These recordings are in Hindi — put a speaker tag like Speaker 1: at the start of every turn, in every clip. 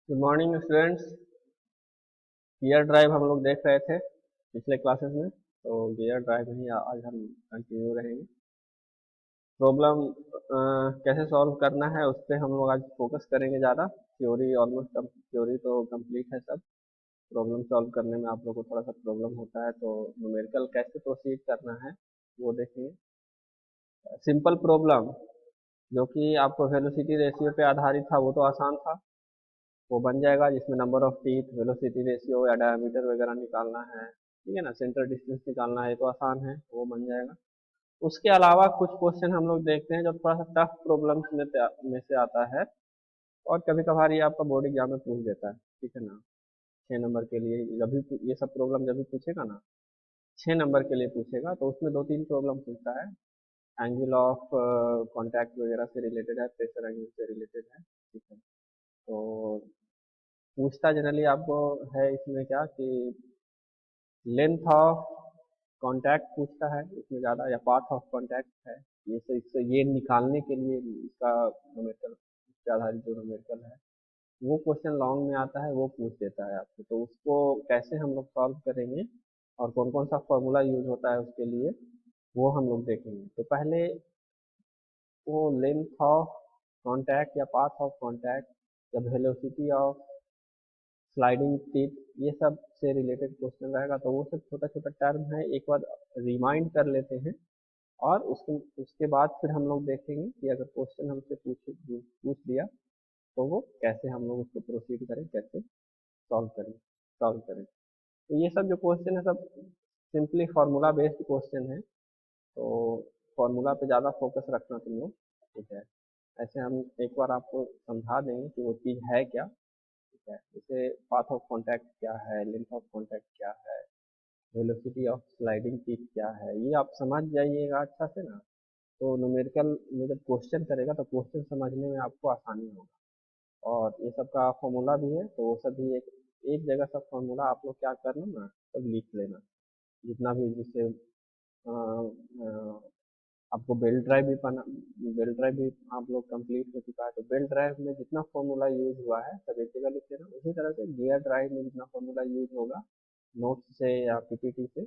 Speaker 1: Good morning students. Gear drive हम लोग देख रहे थे पिछले क्लासेस में, तो गियर ड्राइव ही आज हम कंटिन्यू रहेंगे। प्रॉब्लम कैसे सॉल्व करना है उस पर हम लोग आज फोकस करेंगे ज़्यादा। थ्योरी ऑलमोस्ट थ्योरी तो कंप्लीट है सब। प्रॉब्लम सॉल्व करने में आप लोग को थोड़ा सा प्रॉब्लम होता है, तो न्यूमेरिकल कैसे प्रोसीड करना है वो देखेंगे। सिंपल प्रॉब्लम जो कि आपको वेलोसिटी रेशियो पे आधारित था वो तो आसान था, वो बन जाएगा, जिसमें number of teeth, velocity ratio या डायमीटर वगैरह निकालना है, ठीक है ना, सेंटर डिस्टेंस निकालना है, तो आसान है, वो बन जाएगा। उसके अलावा कुछ क्वेश्चन हम लोग देखते हैं जो थोड़ा सा टफ प्रॉब्लम्स में से आता है, और कभी कभार ये आपका बोर्ड एग्जाम में पूछ देता है, ठीक है ना। 6 नंबर के लिए जब भी ये सब प्रॉब्लम जब भी पूछेगा ना, 6 नंबर के लिए पूछेगा, तो उसमें 2-3 प्रॉब्लम पूछता है। एंगल ऑफ कॉन्टैक्ट वगैरह से रिलेटेड है, प्रेशर एंगल से रिलेटेड है, ठीक है। तो पूछता जनरली आपको है इसमें क्या कि लेंथ ऑफ कांटेक्ट पूछता है इसमें ज़्यादा, या पाथ ऑफ कांटेक्ट है। ये से इससे ये निकालने के लिए इसका न्यूमेरिकल, इस पे आधारित जो न्यूमेरिकल है वो क्वेश्चन लॉन्ग में आता है, वो पूछ देता है आपसे। तो उसको कैसे हम लोग सॉल्व करेंगे और कौन कौन सा फॉर्मूला यूज होता है उसके लिए, वो हम लोग देखेंगे। तो पहले वो लेंथ ऑफ कांटेक्ट या पाथ ऑफ कांटेक्ट या वेलोसिटी ऑफ स्लाइडिंग टिप, ये सब से रिलेटेड क्वेश्चन रहेगा। तो वो सब छोटा छोटा टर्म है, एक बार रिमाइंड कर लेते हैं, और उसके उसके बाद फिर हम लोग देखेंगे कि अगर क्वेश्चन हमसे पूछ दिया तो वो कैसे हम लोग उसको प्रोसीड करें, कैसे सॉल्व करें। तो ये सब जो क्वेश्चन है सब सिंपली फार्मूला बेस्ड क्वेश्चन है, तो फार्मूला पे ज़्यादा फोकस रखना तुम लोग, ठीक है। ऐसे हम एक बार आपको समझा देंगे कि वो चीज़ है क्या, ठीक है। जैसे पाथ ऑफ कांटेक्ट क्या है, लेंथ ऑफ कांटेक्ट क्या है, वेलोसिटी ऑफ स्लाइडिंग टिप क्या है, ये आप समझ जाइएगा अच्छा से ना। तो न्यूमेरिकल में जब क्वेश्चन करेगा तो क्वेश्चन समझने में आपको आसानी होगा। और ये सब का फॉर्मूला भी है, तो वो सब भी एक एक जगह सब फॉर्मूला आप लोग क्या करना ना, सब लिख लेना, जितना भी, जिससे आपको बेल्ट ड्राइव भी बना, बेल्ट ड्राइव भी आप लोग कंप्लीट हो चुका है, तो बेल्ट ड्राइव में जितना फॉर्मूला यूज हुआ है सब एक जगह लिख लेना। उसी तरह से गियर ड्राइव में जितना फॉर्मूला यूज होगा नोट्स से या पीपीटी से,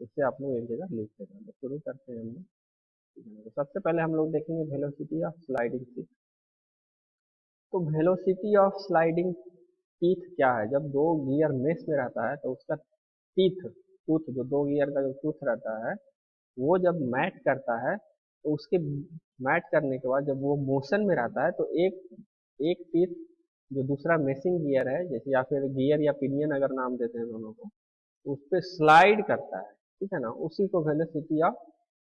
Speaker 1: उससे आप लोग एक जगह लिख लेना। तो शुरू करते हैं हम लोग, ठीक है ना। तो सबसे पहले हम लोग देखेंगे वेलोसिटी ऑफ स्लाइडिंग टीथ। तो वेलोसिटी ऑफ स्लाइडिंग टीथ क्या है, जब दो गियर मेश में रहता है तो उसका टीथ, टूथ, जो दो गियर का जो टूथ रहता है वो जब मैट करता है, तो उसके मैट करने के बाद जब वो मोशन में रहता है, तो एक एक टीथ जो दूसरा मेसिंग गियर है, जैसे या फिर गियर या पिनियन अगर नाम देते हैं दोनों को, तो उस पर स्लाइड करता है, ठीक है ना। उसी को वेलोसिटी ऑफ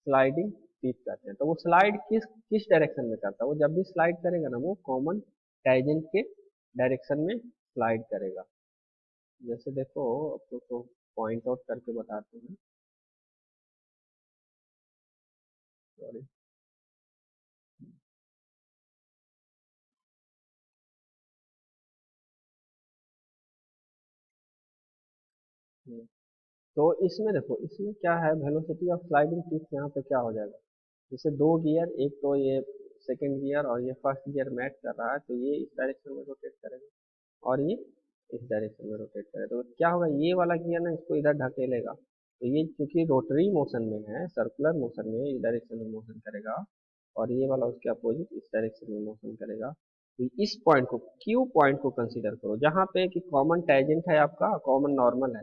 Speaker 1: स्लाइडिंग टीथ कहते हैं। तो वो स्लाइड किस किस डायरेक्शन में करता है, वो जब भी स्लाइड करेगा ना वो कॉमन टाइजेंट के डायरेक्शन में स्लाइड करेगा। जैसे देखो आपको तो पॉइंट आउट करके बताते हैं, सॉरी। तो इसमें देखो, इसमें क्या है, वेलोसिटी ऑफ स्लाइडिंग टिप यहाँ पे क्या हो जाएगा, जैसे दो गियर, एक तो ये सेकंड गियर और ये फर्स्ट गियर मैच कर रहा है, तो ये इस डायरेक्शन में रोटेट करेगा और ये इस डायरेक्शन में रोटेट करेगा। तो क्या होगा, ये वाला गियर ना इसको इधर ढकेलेगा, तो ये चूंकि रोटरी मोशन में है, सर्कुलर मोशन में, इस डायरेक्शन में मोशन करेगा, और ये वाला उसके अपोजिट इस डायरेक्शन में मोशन करेगा। तो इस पॉइंट को, क्यू पॉइंट को कंसीडर करो, जहाँ पे कि कॉमन टेंजेंट है, आपका कॉमन नॉर्मल है।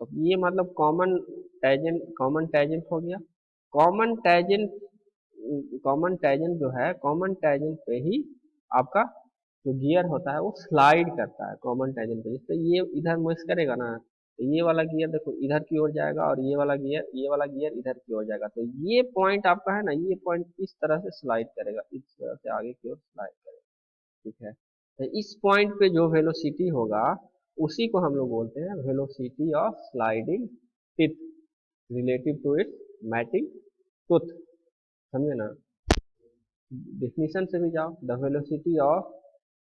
Speaker 1: तो ये मतलब कॉमन टेंजेंट हो गया। कॉमन टेंजेंट कॉमन टेंजेंट जो है, कॉमन टेंजेंट पे ही आपका जो गियर होता है वो स्लाइड करता है कॉमन टेंजेंट पे। जिससे ये इधर मूव करेगा ना, तो ये वाला गियर देखो इधर की ओर जाएगा, और ये वाला गियर इधर की ओर जाएगा। तो ये पॉइंट आपका है ना, ये पॉइंट इस तरह से स्लाइड करेगा, इस तरह से आगे की ओर स्लाइड करेगा, ठीक है। तो इस पॉइंट पे जो वेलोसिटी होगा उसी को हम लोग बोलते हैं velocity of sliding teeth relative to its mating tooth, समझे ना। डेफिनेशन से भी जाओ, the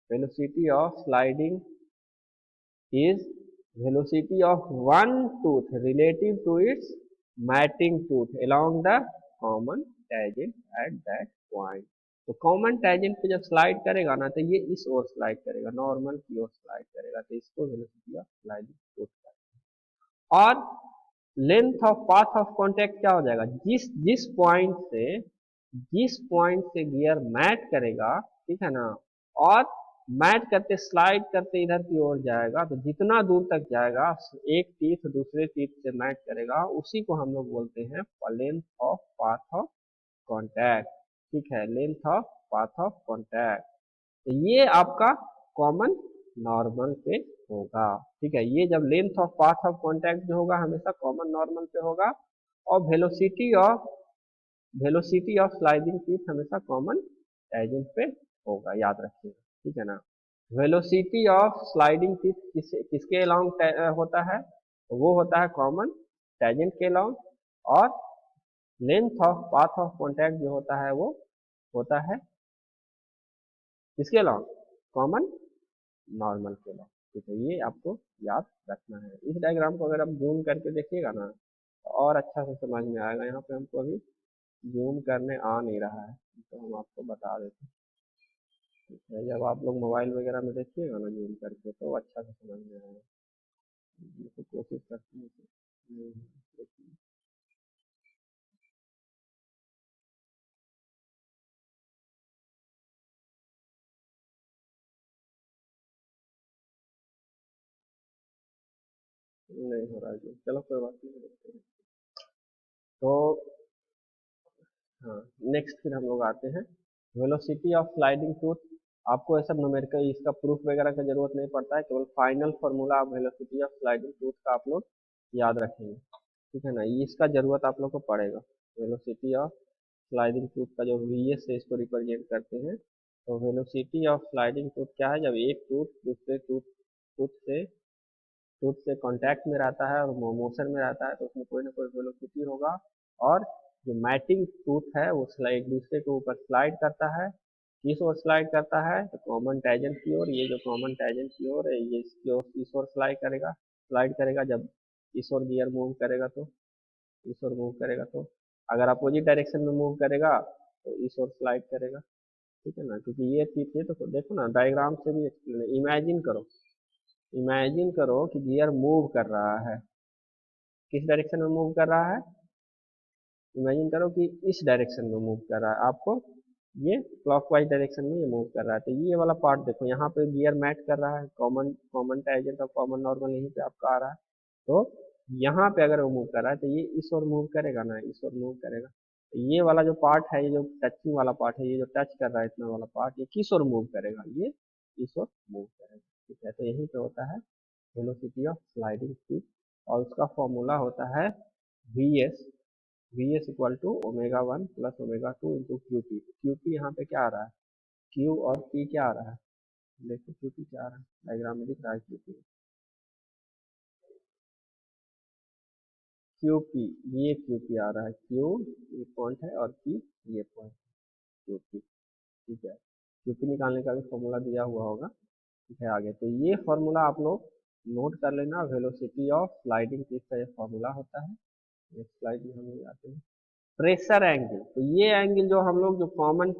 Speaker 1: velocity of sliding is velocity of one tooth relative to its matting tooth along the common tangent at that point. तो कॉमन टेंजेंट पे जब स्लाइड करेगा ना तो ये इस ओर स्लाइड करेगा, नॉर्मल की ओर स्लाइड करेगा, तो इसको वेलोसिटी ऑफ स्लाइडिंग टूथ कहते हैं। और length of path of contact क्या हो जाएगा, जिस जिस पॉइंट से गियर मैट करेगा, ठीक है ना, और मैट करते स्लाइड करते इधर की ओर जाएगा, तो जितना दूर तक जाएगा एक टीथ दूसरे टीथ से मैट करेगा, उसी को हम लोग बोलते हैं length of path of contact. ठीक है, length of path of contact. तो ये आपका कॉमन नॉर्मल पे होगा। ठीक है, ये जब length of path of contact जो होगा हमेशा कॉमन नॉर्मल पे होगा, और वेलोसिटी ऑफ स्लाइडिंग टीथ हमेशा कॉमन टेंजेंट पे होगा, याद रखिएगा। ठीक है ना, वेलोसिटी ऑफ स्लाइडिंग टीथ किसके अलोंग होता है, तो वो होता है कॉमन टेंजेंट के अलोंग, और length of path of contact जो होता है वो होता है किसके अलोंग, कॉमन नॉर्मल के अलोंग। ठीक है, ये आपको याद रखना है। इस डायग्राम को अगर आप जूम करके देखिएगा ना तो और अच्छा से समझ में आएगा। यहाँ पे हमको अभी जूम करने आ नहीं रहा है, तो हम आपको बता देते हैं। ठीक है, जब आप लोग मोबाइल वगैरह में देखिएगा ना जूम करके तो अच्छा से समझ में आएगा। तो कोशिश करते हैं देखिए। नहीं हो रहा है जी। चलो कोई बात नहीं, देखते हैं। तो हाँ, नेक्स्ट फिर हम लोग आते हैं वेलोसिटी ऑफ स्लाइडिंग टूथ। आपको ऐसा न्यूमेरिकल इसका प्रूफ वगैरह का जरूरत नहीं पड़ता है, केवल final formula of velocity of sliding tooth का आप लोग याद रखेंगे। ठीक है ना, ये इसका जरूरत आप लोग को पड़ेगा। वेलोसिटी ऑफ स्लाइडिंग टूथ का जो वी से इसको रिप्रेजेंट करते हैं, तो वेलोसिटी ऑफ स्लाइडिंग टूथ क्या है, जब एक टूथ दूसरे टूथ से कांटेक्ट में रहता है और मोशन में रहता है तो उसमें कोई ना कोई वेलोसिटी होगा। और जो मैटिंग टूथ है वो एक दूसरे के ऊपर स्लाइड करता है, किस ओर स्लाइड करता है, तो कॉमन टेंजेंट की ओर। ये जो कॉमन टेंजेंट की ओर है ये इसकी ओर, इस ओर स्लाइड करेगा जब इस ओर गियर मूव करेगा तो, इस ओर मूव करेगा तो, अगर अपोजिट डायरेक्शन में मूव करेगा तो इस ओर स्लाइड करेगा। ठीक है ना, क्योंकि ये चीज है, तो देखो ना डायग्राम से भी एक्सप्लेन, इमेजिन करो कि गियर मूव कर रहा है, किस डायरेक्शन में मूव कर रहा है, इमेजिन करो कि इस डायरेक्शन में मूव कर रहा है, आपको ये क्लॉकवाइज डायरेक्शन में ये मूव कर रहा है। तो ये वाला पार्ट देखो, यहाँ पे गियर मैच कर रहा है, कॉमन कॉमन टेंजेंट और कॉमन नॉर्मल यहीं पे आपका आ रहा है। तो यहाँ पे अगर वो मूव कर रहा है तो ये इस ओर मूव करेगा ना, इस ओर मूव करेगा। तो ये वाला जो पार्ट है, ये जो टचिंग वाला पार्ट है, ये जो टच कर रहा है इतना वाला पार्ट, ये किस ओर मूव करेगा, ये इस ओर मूव करेगा। ठीक है, तो यहीं पे होता है वेलोसिटी ऑफ स्लाइडिंग स्पीड, और उसका फॉर्मूला होता है V S equal to omega 1 plus omega 2 into Q P. Q P यहाँ पे क्या आ रहा है, क्यू और पी क्या आ रहा है, देखो क्यू पी क्या आ रहा है, डायग्राम में दिख रहा है क्यू पी, क्यू पी, ये क्यू पी आ रहा है, क्यू ये पॉइंट है और पी ये पॉइंट, क्यू पी। ठीक है, क्यू पी निकालने का भी फॉर्मूला दिया हुआ होगा। ठीक है, आगे तो ये फॉर्मूला आप लोग नोट कर लेना, वेलोसिटी ऑफ स्लाइडिंग टीथ का ये फॉर्मूला होता है। नेक्स्ट स्लाइड में हम लोग आते हैं प्रेशर एंगल। तो ये एंगल जो हम लोग जो कॉमन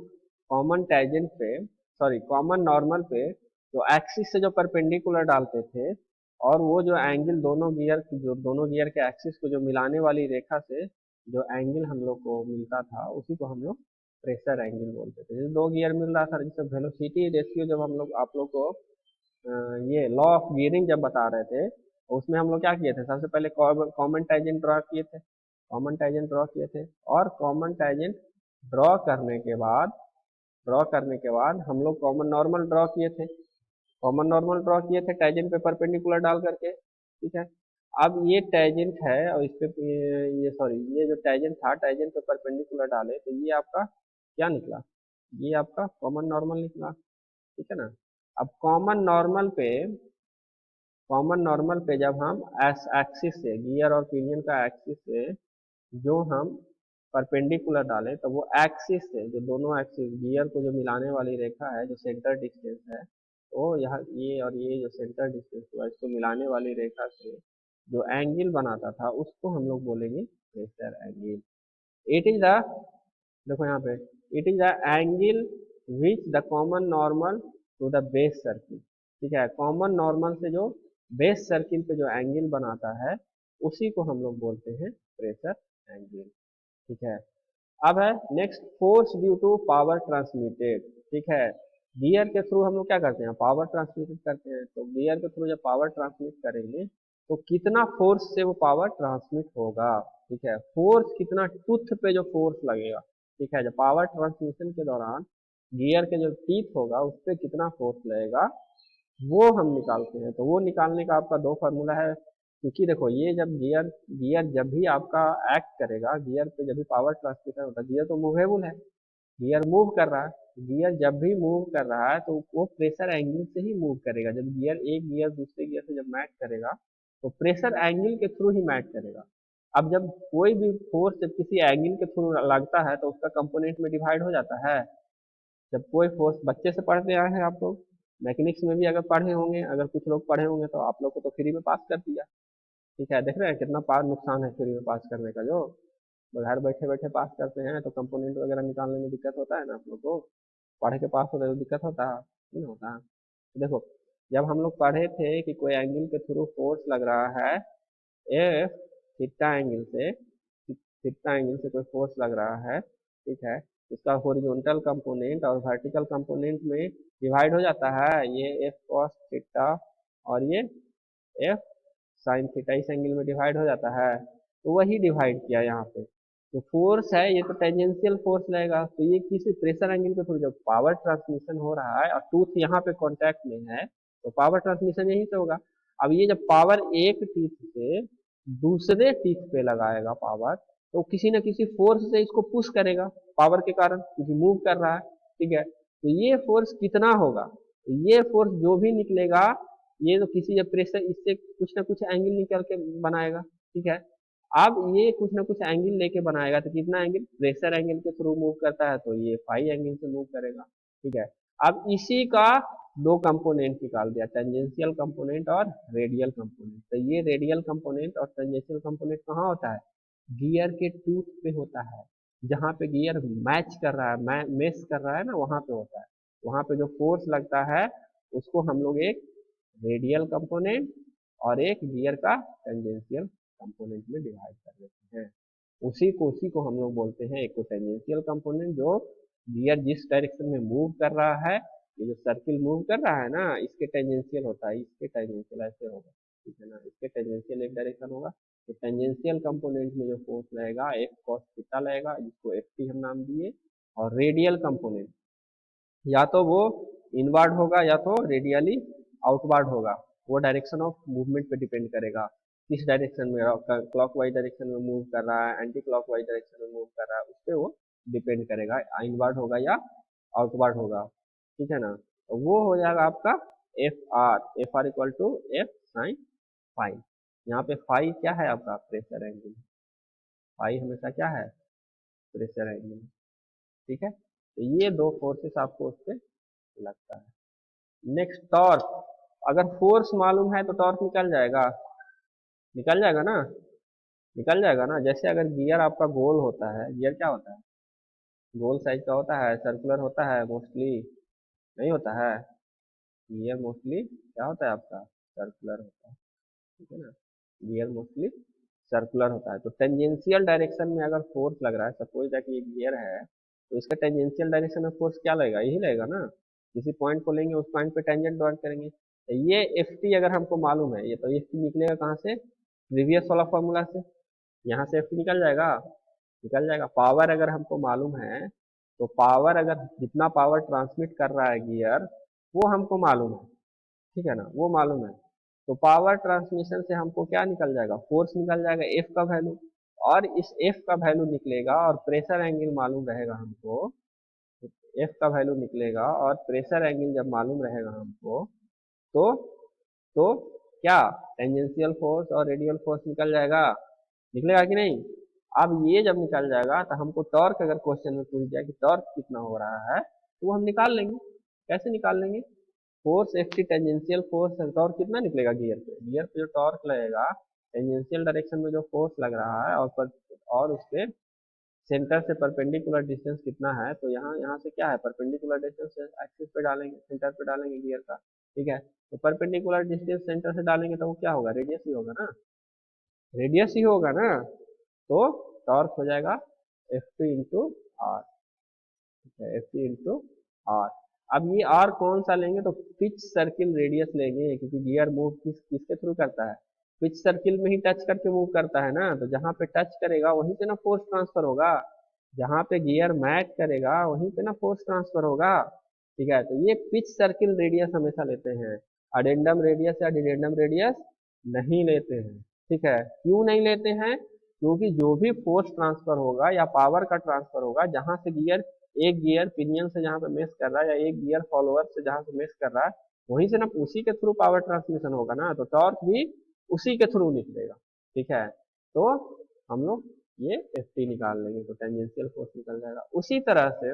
Speaker 1: कॉमन टेंजेंट पे, सॉरी कॉमन नॉर्मल पे जो एक्सिस से जो परपेंडिकुलर डालते थे, और वो जो एंगल दोनों गियर के एक्सिस को जो मिलाने वाली रेखा से जो एंगल हम लोग को मिलता था उसी को हम लोग प्रेशर एंगल बोलते थे। जैसे दो गियर मिल रहा था, जैसे वेलोसिटी रेशियो जब हम लोग आप लोग को ये लॉ ऑफ गियरिंग जब बता रहे थे, तो उसमें हम लोग क्या किए थे, सबसे पहले कॉमन टेंजेंट ड्रॉ किए थे, और कॉमन टेंजेंट ड्रॉ करने के बाद हम लोग कॉमन नॉर्मल ड्रॉ किए थे, टेंजेंट पे परपेंडिकुलर डाल करके। ठीक है, अब ये टेंजेंट है और इस पे ये सॉरी ये जो टेंजेंट था, टेंजेंट पे परपेंडिकुलर डाले तो ये आपका क्या निकला, ये आपका कॉमन नॉर्मल निकला। ठीक है ना, अब कॉमन नॉर्मल पे जब हम एस एक्सिस से गियर और पिनियन का एक्सिस से जो हम परपेंडिकुलर डालें, तो वो एक्सिस से जो दोनों एक्सिस गियर को जो मिलाने वाली रेखा है, जो सेंटर डिस्टेंस है, तो यहाँ ये और ये जो सेंटर डिस्टेंस हुआ इसको मिलाने वाली रेखा से जो एंगल बनाता था उसको हम लोग बोलेंगे pressure angle. It is the देखो यहाँ पे it is the angle which the common normal to the base circle. ठीक है, कॉमन नॉर्मल से जो बेस सर्किल पे जो एंगल बनाता है उसी को हम लोग बोलते हैं प्रेशर एंगल। ठीक है, अब है next force due to power transmitted. ठीक है, गियर के थ्रू हम लोग क्या करते हैं, पावर ट्रांसमिटेड करते हैं। तो गियर के थ्रू जब पावर ट्रांसमिट करेंगे तो कितना फोर्स से वो पावर ट्रांसमिट होगा। ठीक है, फोर्स कितना, टूथ पे जो फोर्स लगेगा। ठीक है, जब पावर ट्रांसमिशन के दौरान गियर के जो टीथ होगा उस पर कितना फोर्स लगेगा वो हम निकालते हैं। तो वो निकालने का आपका दो फार्मूला है। क्योंकि देखो ये जब गियर गियर जब भी आपका एक्ट करेगा, गियर पे जब भी पावर ट्रांसमिशन होता है, गियर तो मूवेबल है, गियर मूव कर रहा है। गियर जब भी मूव कर रहा है तो वो प्रेशर एंगल से ही मूव करेगा। जब गियर एक गियर दूसरे गियर से जब मैच करेगा तो प्रेशर एंगल के थ्रू ही मैच करेगा। अब जब कोई भी फोर्स जब किसी एंगल के थ्रू लगता है तो उसका कंपोनेंट में डिवाइड हो जाता है। जब कोई फोर्स, बच्चे से पढ़ते आए हैं आप लोग, मैकेनिक्स में भी अगर पढ़े होंगे, अगर कुछ लोग पढ़े होंगे तो आप लोग को तो फ्री में पास कर दिया। ठीक है, देख रहे हैं कितना पास नुकसान है फ्री में पास करने का। जो घर बैठे बैठे पास करते हैं तो कंपोनेंट वगैरह निकालने में दिक्कत होता है ना आप लोग को, पढ़ के पास होते तो दिक्कत होता है, नहीं होता। तो देखो, जब हम लोग पढ़े थे कि कोई एंगल के थ्रू फोर्स लग रहा है, एफ थीटा एंगल से, थीटा एंगल से कोई फोर्स लग रहा है। ठीक है, इसका हॉरिजॉन्टल कंपोनेंट और वर्टिकल कंपोनेंट में डिवाइड हो जाता है। ये एफ कॉस थीटा और ये एफ साइन थीटा इस एंगल में डिवाइड हो जाता है। तो वही डिवाइड किया यहाँ पे। तो फोर्स है ये तो टेंजेंशियल फोर्स लगेगा। तो ये किसी प्रेशर एंगल के थ्रू जब पावर ट्रांसमिशन हो रहा है और टूथ यहाँ पे कांटेक्ट में है तो पावर ट्रांसमिशन यहीं से होगा। अब ये जब पावर एक टीथ से दूसरे टीथ पे लगाएगा पावर, तो किसी न किसी फोर्स से इसको पुश करेगा पावर के कारण, क्योंकि मूव कर रहा है। ठीक है, तो ये फोर्स कितना होगा, तो ये फोर्स जो भी निकलेगा ये तो किसी जब प्रेशर इससे कुछ ना कुछ एंगल निकल के बनाएगा। ठीक है, अब ये कुछ ना कुछ एंगल लेके बनाएगा तो कितना एंगल, प्रेशर एंगल के थ्रू मूव करता है तो ये फाई एंगल से मूव करेगा। ठीक है, अब इसी का दो कंपोनेंट निकाल दिया, टेंजेंशियल कंपोनेंट और रेडियल कंपोनेंट। तो ये रेडियल कंपोनेंट और टेंजेंशियल कंपोनेंट कहाँ होता है, गियर के टूथ पे होता है। जहाँ पे गियर मैच कर रहा है, मेस कर रहा है ना, वहाँ पे होता है। वहाँ पे जो फोर्स लगता है उसको हम लोग एक रेडियल कंपोनेंट और एक गियर का टेंजेंशियल कंपोनेंट में डिवाइड कर देते हैं। उसी को हम लोग बोलते हैं एक को टेंजेंशियल कंपोनेंट, जो गियर जिस डायरेक्शन में मूव कर रहा है, ये जो सर्किल मूव कर रहा है ना, इसके टेंजेंशियल होता है, इसके टेंजेंशियल ऐसे होगा। ठीक है ना, इसके टेंजेंशियल एक डायरेक्शन होगा। तो टेंजेंशियल कंपोनेंट में जो फोर्स लगेगा एफ कॉस थीटा लगेगा, जिसको एफ टी हम नाम दिए। और रेडियल कंपोनेंट या तो वो इनवर्ड होगा या तो रेडियली आउटवर्ड होगा। वो डायरेक्शन ऑफ मूवमेंट पे डिपेंड करेगा, किस डायरेक्शन में, क्लॉकवाइज डायरेक्शन में मूव कर रहा है, एंटी क्लॉकवाइज डायरेक्शन में मूव कर रहा है, उस पर वो डिपेंड करेगा, इनवर्ड होगा या आउटवर्ड होगा। ठीक है ना, तो वो हो जाएगा आपका F R equal to F sine phi. यहाँ पे फाई क्या है आपका, प्रेशर एंगल। फाई हमेशा क्या है, प्रेशर एंगल। ठीक है, तो ये दो फोर्सेस आपको उस पर लगता है। नेक्स्ट टॉर्क, अगर फोर्स मालूम है तो टॉर्क निकल जाएगा, निकल जाएगा ना, निकल जाएगा ना। जैसे अगर गियर आपका गोल होता है, गियर क्या होता है, गोल साइज का होता है, सर्कुलर होता है मोस्टली, नहीं होता है। गियर मोस्टली क्या होता है आपका, सर्कुलर होता है। ठीक है ना, गियर मोस्टली सर्कुलर होता है। तो टेंजेंशियल डायरेक्शन में अगर फोर्स लग रहा है, सपोज दैट ये गियर है, तो इसका टेंजेंशियल डायरेक्शन में फोर्स क्या लगेगा, यही लगेगा ना। किसी पॉइंट को लेंगे, उस पॉइंट पे टेंजेंट डॉट करेंगे। तो ये एफ टी अगर हमको मालूम है, ये तो एफ टी निकलेगा कहाँ से, प्रीवियस वाला फॉर्मूला से। यहाँ से एफ टी निकल जाएगा, निकल जाएगा। पावर अगर हमको मालूम है तो पावर, अगर जितना पावर ट्रांसमिट कर रहा है गियर, वो हमको मालूम है। ठीक है ना, वो मालूम है। तो पावर ट्रांसमिशन से हमको क्या निकल जाएगा, फोर्स निकल जाएगा, एफ का वैल्यू। और इस एफ का वैल्यू निकलेगा और प्रेशर एंगल मालूम रहेगा हमको, एफ का वैल्यू निकलेगा और प्रेशर एंगल जब मालूम रहेगा हमको, तो तो क्या, टेंजेंशियल फोर्स और रेडियल फोर्स निकल जाएगा, निकलेगा कि नहीं। अब ये जब निकल जाएगा तो हमको टॉर्क अगर क्वेश्चन में पूछ जाए कि टॉर्क कितना हो रहा है, तो वो हम निकाल लेंगे। कैसे निकाल लेंगे, force F T tangential force है, टॉर्क कितना निकलेगा गियर पे, गियर पे जो टॉर्क लगेगा टेंजेंशियल डायरेक्शन में जो फोर्स लग रहा है और उस पे सेंटर से परपेंडिकुलर डिस्टेंस कितना है, तो यहाँ से क्या है, परपेंडिकुलर डिस्टेंस एक्सिस पे डालेंगे, सेंटर पे डालेंगे गियर का, ठीक है। तो परपेंडिकुलर डिस्टेंस सेंटर से डालेंगे तो वो क्या होगा, रेडियस ही होगा ना, रेडियस ही होगा ना। तो टॉर्क हो जाएगा F T into R, F T into R. अब ये आर कौन सा लेंगे, तो पिच सर्किल रेडियस लेंगे, क्योंकि गियर मूव किसके थ्रू करता है, पिच सर्किल में ही टच करके मूव करता है ना, तो जहाँ पे टच करेगा वहीं पे ना फोर्स ट्रांसफर होगा, जहाँ पे गियर मैच करेगा वहीं पे ना फोर्स ट्रांसफर होगा, ठीक है। तो ये पिच सर्किल रेडियस हमेशा लेते हैं, अडेंडम रेडियस या डिडेंडम रेडियस नहीं लेते हैं, ठीक है। क्यों नहीं लेते हैं, क्योंकि जो भी फोर्स ट्रांसफर होगा या पावर का ट्रांसफर होगा, जहाँ से गियर, एक गियर पिनियन से जहाँ पे मेस कर रहा है या एक गियर फॉलोअर से जहाँ से मेस कर रहा है, वहीं से ना उसी के थ्रू पावर ट्रांसमिशन होगा ना, तो टॉर्क भी उसी के थ्रू निकलेगा, ठीक है। तो हम लोग ये एफ टी निकाल लेंगे, तो टेंजेंशियल फोर्स निकल जाएगा। उसी तरह से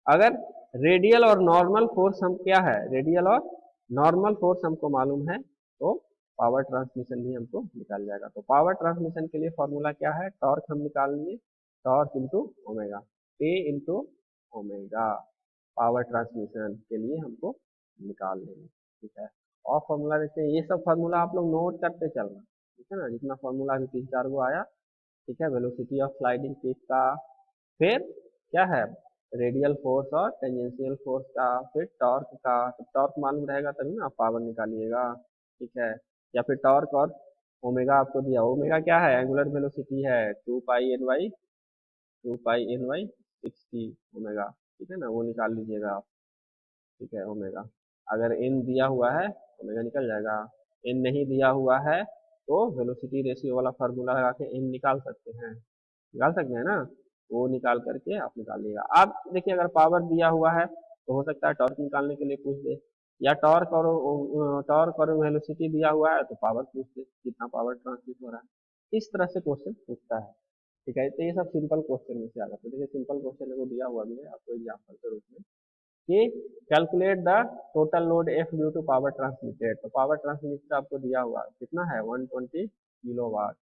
Speaker 1: अगर रेडियल और नॉर्मल फोर्स हम क्या है, रेडियल और नॉर्मल फोर्स हमको मालूम है, तो पावर ट्रांसमिशन भी हमको निकल जाएगा। तो पावर ट्रांसमिशन के लिए फॉर्मूला क्या है, टॉर्क हम निकाल लिए, टॉर्क इंटू ओमेगा, ए इंटू ओमेगा, पावर ट्रांसमिशन के लिए हमको निकाल लेंगे, ठीक है। और फॉर्मूला देखते हैं, ये सब फॉर्मूला आप लोग नोट करते चलना, ठीक है ना, जितना फॉर्मूला अभी 3-4 गो आया, ठीक है। वेलोसिटी ऑफ स्लाइडिंग टिप का, फिर क्या है, रेडियल फोर्स और टेंजेंशियल फोर्स का, फिर टॉर्क का, तो टॉर्क मालूम रहेगा तभी ना आप पावर निकालिएगा, ठीक है। या फिर टॉर्क और ओमेगा आपको दिया, ओमेगा क्या है, एंगुलर वेलोसिटी है, 2 पाई एन वाई 60 ओमेगा, ठीक है ना, वो निकाल लीजिएगा आप, ठीक है, ओमेगा। अगर एन दिया हुआ है ओमेगा निकल जाएगा, एन नहीं दिया हुआ है तो वेलोसिटी रेशियो वाला फार्मूला लगा के एन निकाल सकते हैं ना, वो निकाल करके आप निकालिएगा। आप देखिए अगर पावर दिया हुआ है तो हो सकता है टॉर्क निकालने के लिए पूछ दे, या टॉर्क और वेलोसिटी दिया हुआ है तो पावर पूछ दे, कितना पावर ट्रांसमिट हो रहा है, इस तरह से क्वेश्चन पूछता है, ठीक है। तो ये सब सिंपल क्वेश्चन में से आ जाता है। देखिए सिंपल क्वेश्चन को दिया हुआ भी है आपको एग्जाम्पल के रूप में, कि calculate the total load F due to power transmitted, तो पावर ट्रांसमिटेड आपको दिया हुआ कितना है, 120 किलोवाट,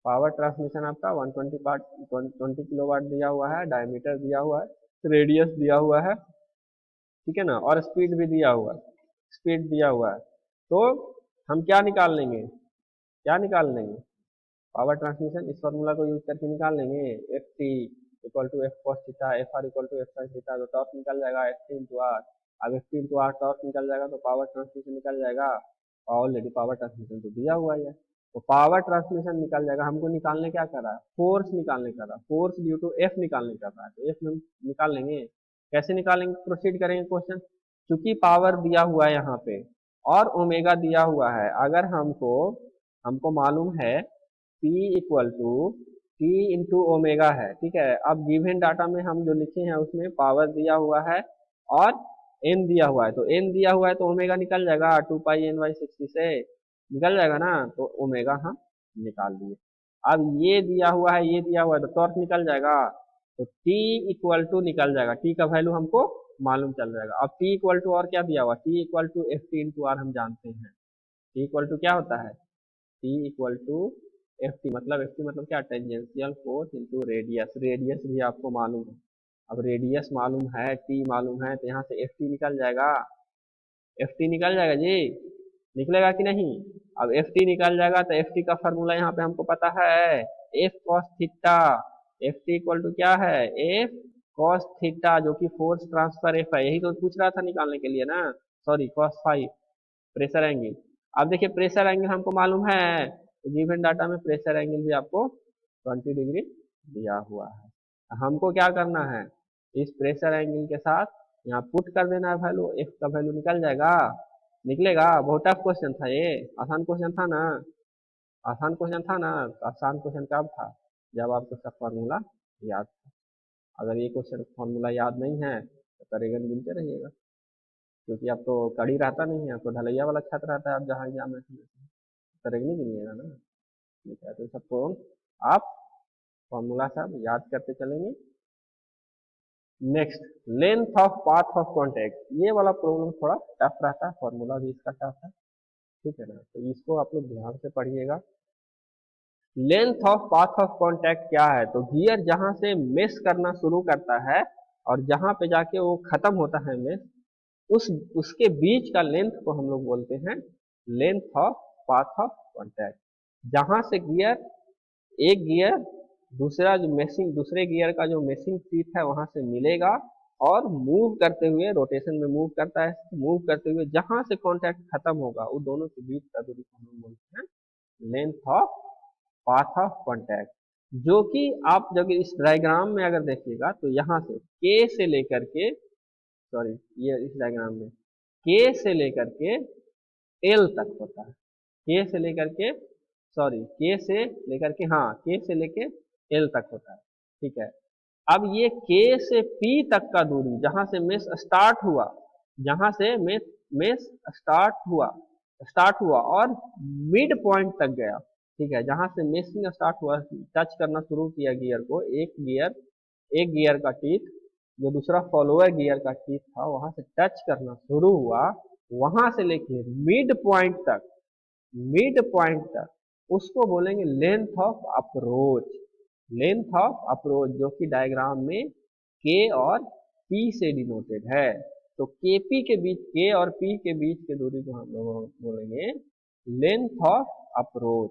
Speaker 1: पावर ट्रांसमिशन आपका 120 किलोवाट दिया हुआ है, डायमीटर दिया हुआ है, रेडियस दिया हुआ है, ठीक है ना, और स्पीड भी दिया हुआ है, स्पीड दिया हुआ है। तो हम क्या निकाल लेंगे, पावर ट्रांसमिशन इस फॉर्मूला को यूज करके निकाल लेंगे, F T equal to F cos theta, F R equal to F sine theta, तो टॉर्क निकल जाएगा एफ टी इंटू आर। अब F T into R torque निकल जाएगा तो पावर ट्रांसमिशन निकल जाएगा, ऑलरेडी पावर ट्रांसमिशन तो दिया हुआ है, तो पावर ट्रांसमिशन निकल जाएगा। हमको निकालने क्या कर रहा है, फोर्स निकालने कर रहा है, फोर्स ड्यू टू एफ निकालने कर रहा है, तो एफ हम निकाल लेंगे। कैसे निकालेंगे, प्रोसीड करेंगे क्वेश्चन, चूंकि पावर दिया हुआ है यहाँ पे और ओमेगा दिया हुआ है, अगर हमको हमको मालूम है P equal to T into omega है, ठीक है। अब गिवन डाटा में हम जो लिखे हैं उसमें पावर दिया हुआ है और n दिया हुआ है, तो n दिया हुआ है तो ओमेगा निकल जाएगा, 2 पाई n/60 से निकल जाएगा ना, तो ओमेगा हम निकाल लिए। अब ये दिया हुआ है, ये दिया हुआ है, तो टॉर्क निकल जाएगा, तो T इक्वल टू निकल जाएगा, T का वैल्यू हमको मालूम चल जाएगा। अब T इक्वल टू और क्या दिया हुआ, T equal to F T into R हम जानते हैं, T इक्वल टू क्या होता है, T equal to F T मतलब क्या, tangential force into radius, radius भी आपको मालूम है। अब रेडियस मालूम है, टी मालूम है, तो यहाँ से एफ टी निकल जाएगा, एफ टी निकल जाएगा जी, निकलेगा कि नहीं। अब एफ टी निकल जाएगा तो एफ टी का फार्मूला यहाँ पे हमको पता है, F cos theta, F T equal to क्या है, एफ कॉस थीटा, जो कि फोर्स ट्रांसफर एफ है, यही तो पूछ रहा था निकालने के लिए ना, sorry cos five, pressure angle. अब देखिए प्रेशर एंगल हमको मालूम है, तो गिवन डाटा में प्रेशर एंगल भी आपको 20 डिग्री दिया हुआ है। हमको क्या करना है, इस प्रेशर एंगल के साथ यहाँ पुट कर देना है वैल्यू, एफ का वैल्यू निकल जाएगा, निकलेगा। बहुत टफ क्वेश्चन था ये, आसान क्वेश्चन था ना, आसान क्वेश्चन था ना, तो आसान क्वेश्चन कब था, जब आपको सब फॉर्मूला याद था। अगर ये क्वेश्चन फॉर्मूला याद नहीं है तो करेगन गिनते रहिएगा, क्योंकि अब तो कड़ी रहता नहीं है, अब तो ढलैया वाला छत रहता है, आप जहाँ एग्जाम में करेंगे नहीं गिनिएगा ना, ठीक है। तो सबको आप फॉर्मूला सब याद करते चलेंगे। Next, length of path of contact, ये वाला प्रॉब्लम थोड़ा टफ रहता है, फॉर्मूला भी इसका टफ है, ठीक है ना, तो इसको आप लोग ध्यान से पढ़िएगा। Length of path of contact क्या है, तो गियर जहां से मेश करना शुरू करता है और जहां पे जाके वो खत्म होता है मेश, उस उसके बीच का लेंथ को हम लोग बोलते हैं length of path of contact. जहां से गियर, एक गियर दूसरा जो मेशिंग, दूसरे गियर का जो मेशिंग टीथ है वहां से मिलेगा और मूव करते हुए, रोटेशन में मूव करता है, मूव करते हुए जहां से कांटेक्ट खत्म होगा वो दोनों के बीच का दूरी को हम लोग बोलते हैं length of path of contact. जो कि आप जब इस डायग्राम में अगर देखिएगा तो यहाँ से के से लेकर के, सॉरी ये इस डायग्राम में के से लेकर के एल तक होता है, के से लेकर के, सॉरी के से लेकर के, हाँ के से लेके एल तक होता है, ठीक है। अब ये के से पी तक का दूरी, जहां से मेश स्टार्ट हुआ, जहां से मेश स्टार्ट हुआ और मिड पॉइंट तक गया, ठीक है। जहां से मेशिंग स्टार्ट हुआ, टच करना शुरू किया गियर को, एक गियर का टीथ जो दूसरा फॉलोअर गियर का टीथ था वहां से टच करना शुरू हुआ, वहां से लेके मिड पॉइंट तक उसको बोलेंगे length of approach. Length of approach जो कि डायग्राम में के और पी से डिनोटेड है। तो के पी के बीच, के और पी के बीच के दूरी को हम लोग बोलेंगे लेंथ ऑफ अप्रोच।